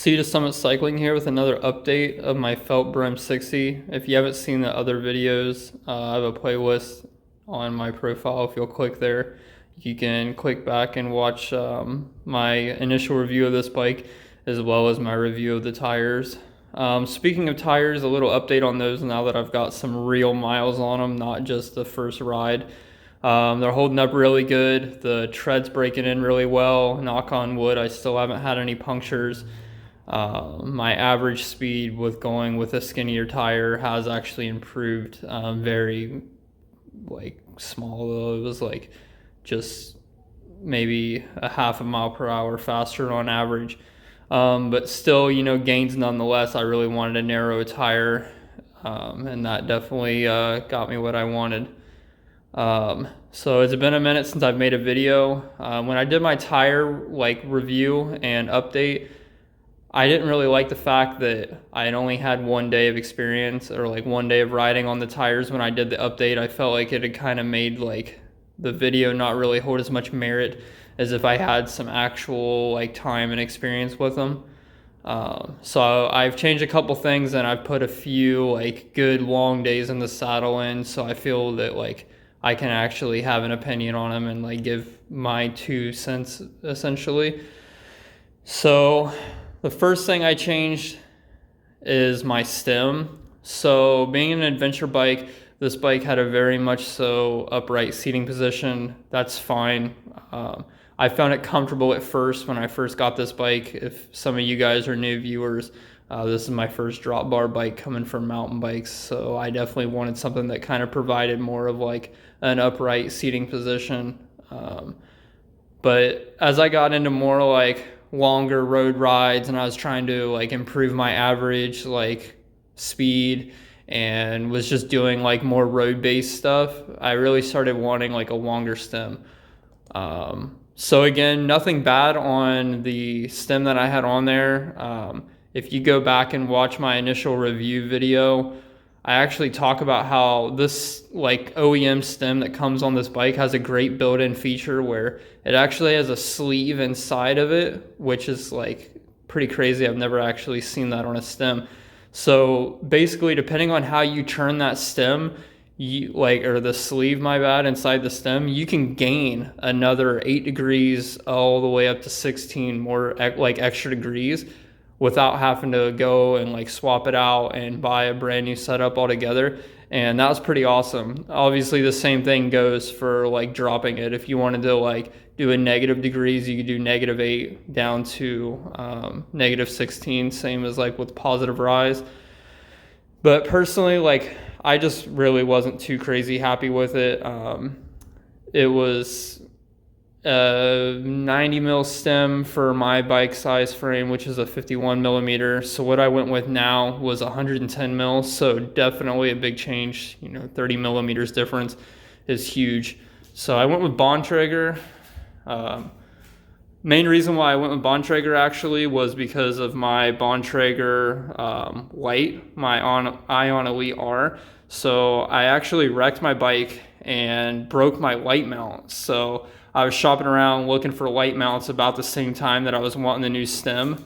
See to Summit Cycling here with another update of my felt Broam 60. If you haven't seen the other videos, I have a playlist on my profile. If you'll click there, you can click back and watch my initial review of this bike as well as my review of the tires. Speaking of tires, a little update on those now that I've got some real miles on them, not just the first ride. They're holding up really good. The tread's breaking in really well. Knock on wood, I still haven't had any punctures. My average speed with going with a skinnier tire has actually improved very small, though. It was just maybe a half a mile per hour faster on average. But still, gains nonetheless. I really wanted a narrow tire, and that definitely got me what I wanted. So it's been a minute since I've made a video. When I did my tire review and update, I didn't really like the fact that I had only had 1 day of experience, or 1 day of riding on the tires. When I did the update, I felt like it had kind of made the video not really hold as much merit as if I had some actual time and experience with them. So I've changed a couple things, and I've put a few good long days in the saddle in, so I feel that I can actually have an opinion on them and give my 2 cents essentially. So the first thing I changed is my stem. So being an adventure bike, this bike had a very much so upright seating position. That's fine. I found it comfortable at first when I first got this bike. If some of you guys are new viewers, this is my first drop bar bike coming from mountain bikes. So I definitely wanted something that kind of provided more of an upright seating position. But as I got into more longer road rides, and I was trying to improve my average speed, and was just doing more road-based stuff, I really started wanting a longer stem. So again, nothing bad on the stem that I had on there. If you go back and watch my initial review video, I actually talk about how this OEM stem that comes on this bike has a great built-in feature where it actually has a sleeve inside of it, which is pretty crazy. I've never actually seen that on a stem. So basically, depending on how you turn that stem, or the sleeve, my bad, inside the stem, you can gain another 8 degrees all the way up to 16 more extra degrees without having to go and swap it out and buy a brand new setup altogether. And that was pretty awesome. Obviously the same thing goes for dropping it. If you wanted to do a negative degrees, you could do -8 down to -16, same as with positive rise. But personally, I just really wasn't too crazy happy with it. It was a 90 mil stem for my bike size frame, which is a 51 millimeter. So what I went with now was 110 mil. So definitely a big change. 30 millimeters difference is huge. So I went with Bontrager. Main reason why I went with Bontrager actually was because of my Bontrager light, my Ion Elite R. So I actually wrecked my bike and broke my light mount. So I was shopping around looking for light mounts about the same time that I was wanting the new stem,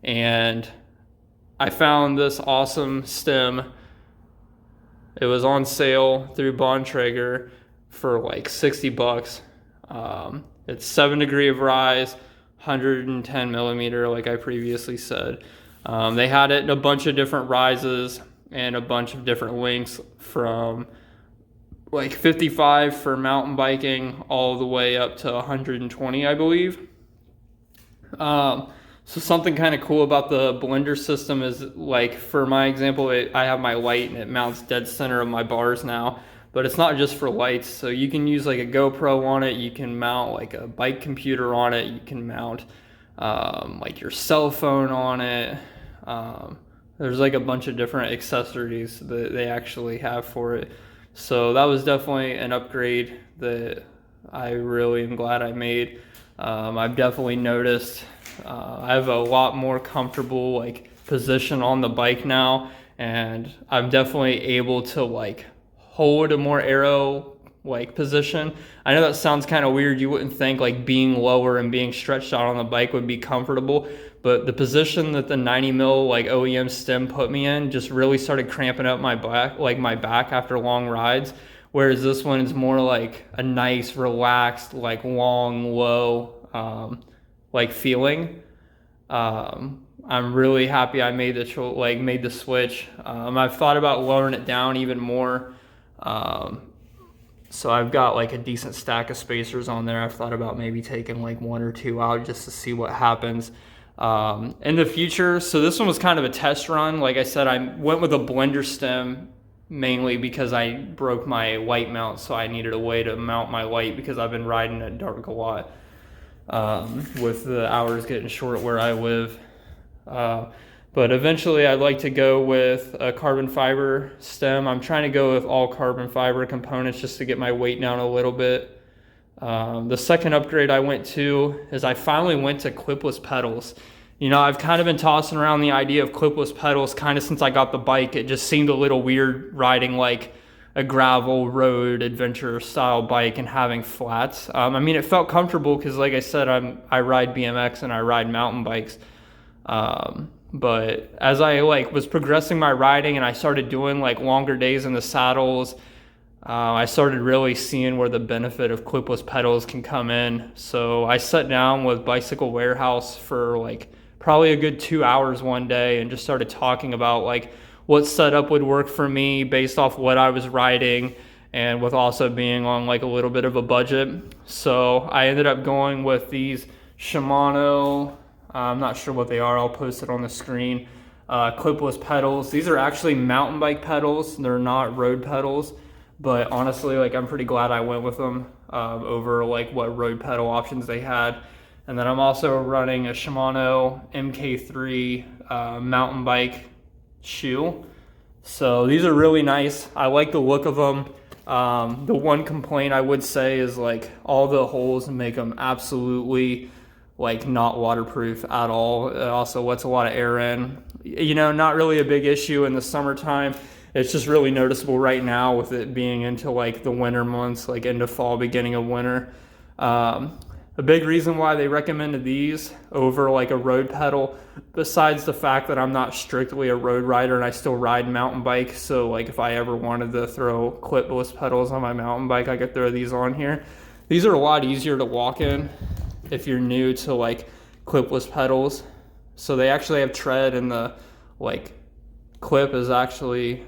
and I found this awesome stem. It was on sale through Bontrager for $60. It's 7 degree of rise, 110 millimeter, like I previously said. They had it in a bunch of different rises and a bunch of different lengths, from 55 for mountain biking all the way up to 120, I believe. So something kind of cool about the blender system is, for my example, I have my light and it mounts dead center of my bars now, but it's not just for lights. So you can use a GoPro on it, you can mount a bike computer on it, you can mount your cell phone on it. There's a bunch of different accessories that they actually have for it. So that was definitely an upgrade that I really am glad I made. I've definitely noticed I have a lot more comfortable position on the bike now, and I'm definitely able to hold a more aero position. I know that sounds kind of weird. You wouldn't think being lower and being stretched out on the bike would be comfortable, but the position that the 90 mil like OEM stem put me in just really started cramping up my back, like my back after long rides. Whereas this one is more like a nice, relaxed, like long, low, like feeling. I'm really happy I made the switch. I've thought about lowering it down even more. So I've got like a decent stack of spacers on there. I've thought about maybe taking like 1 or 2 out just to see what happens in the future. So this one was kind of a test run. Like I said, I went with a blender stem mainly because I broke my light mount, so I needed a way to mount my light because I've been riding at dark a lot with the hours getting short where I live. But eventually I'd like to go with a carbon fiber stem. I'm trying to go with all carbon fiber components just to get my weight down a little bit. The second upgrade I went to is I finally went to clipless pedals. You know, I've kind of been tossing around the idea of clipless pedals kind of since I got the bike. It just seemed a little weird riding like a gravel road adventure style bike and having flats. I mean, it felt comfortable because like I said, I ride BMX and I ride mountain bikes. But as I like was progressing my riding and I started doing like longer days in the saddles, I started really seeing where the benefit of clipless pedals can come in. So I sat down with Bicycle Warehouse for like probably a good 2 hours one day and just started talking about like what setup would work for me based off what I was riding and with also being on like a little bit of a budget. So I ended up going with these Shimano, I'm not sure what they are, I'll post it on the screen, clipless pedals. These are actually mountain bike pedals, they're not road pedals, but honestly, like I'm pretty glad I went with them over like what road pedal options they had. And then I'm also running a Shimano MK3 mountain bike shoe. So these are really nice. I like the look of them. The one complaint I would say is like all the holes make them absolutely like not waterproof at all. It also lets a lot of air in. You know, not really a big issue in the summertime. It's just really noticeable right now with it being into like the winter months, like into fall, beginning of winter. A big reason why they recommended these over like a road pedal, besides the fact that I'm not strictly a road rider and I still ride mountain bike, so like if I ever wanted to throw clipless pedals on my mountain bike, I could throw these on here. These are a lot easier to walk in if you're new to like clipless pedals. So they actually have tread and the like clip is actually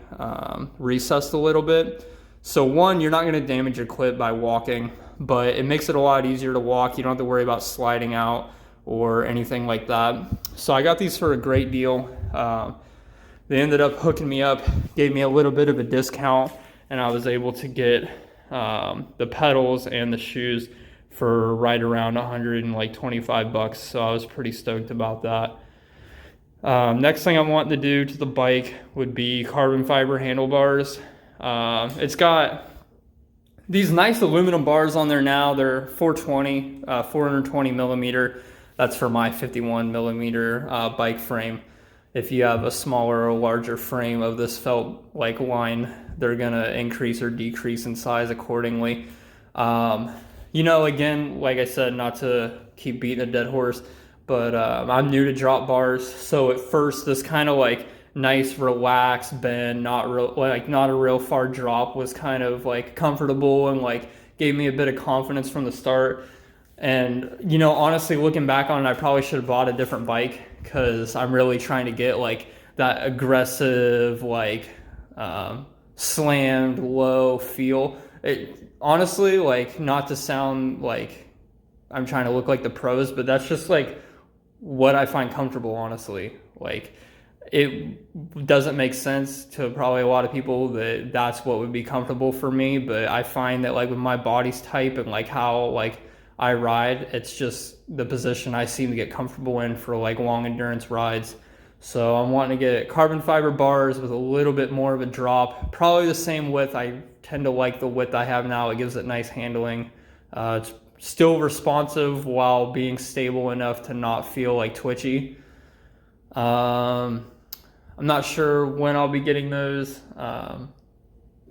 recessed a little bit. So one, you're not going to damage your clip by walking, but it makes it a lot easier to walk. You don't have to worry about sliding out or anything like that. So I got these for a great deal. They ended up hooking me up, gave me a little bit of a discount, and I was able to get the pedals and the shoes for right around $125. So I was pretty stoked about that. Next thing I'm wanting to do to the bike would be carbon fiber handlebars. It's got these nice aluminum bars on there now. They're 420 millimeter. That's for my 51 millimeter bike frame. If you have a smaller or larger frame of this felt like line, they're gonna increase or decrease in size accordingly. You know, again, like I said, not to keep beating a dead horse, but I'm new to drop bars. So at first, this kind of like nice, relaxed bend, not a real far drop was kind of like comfortable and like gave me a bit of confidence from the start. And, you know, honestly, looking back on it, I probably should have bought a different bike because I'm really trying to get like that aggressive, like slammed low feel. It honestly, like, not to sound like I'm trying to look like the pros, but that's just like what I find comfortable, honestly. Like, it doesn't make sense to probably a lot of people that that's what would be comfortable for me, but I find that like with my body's type and like how like I ride, it's just the position I seem to get comfortable in for like long endurance rides. So I'm wanting to get carbon fiber bars with a little bit more of a drop, probably the same width. I tend to like the width I have now. It gives it nice handling. It's still responsive while being stable enough to not feel like twitchy. I'm not sure when I'll be getting those.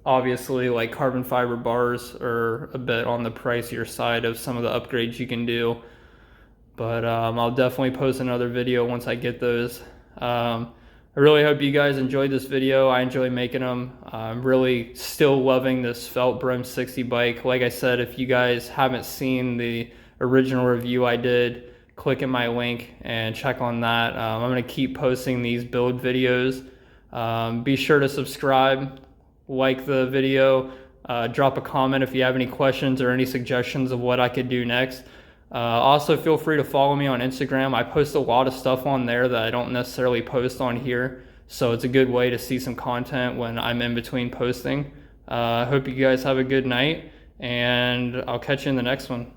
Obviously, like carbon fiber bars are a bit on the pricier side of some of the upgrades you can do. but I'll definitely post another video once I get those. I really hope you guys enjoyed this video. I enjoy making them. I'm really still loving this felt Broam 60 bike. Like I said, if you guys haven't seen the original review I did, click in my link and check on that. I'm going to keep posting these build videos. Be sure to subscribe, like the video, drop a comment if you have any questions or any suggestions of what I could do next. Also, feel free to follow me on Instagram. I post a lot of stuff on there that I don't necessarily post on here, so it's a good way to see some content when I'm in between posting. I hope you guys have a good night, and I'll catch you in the next one.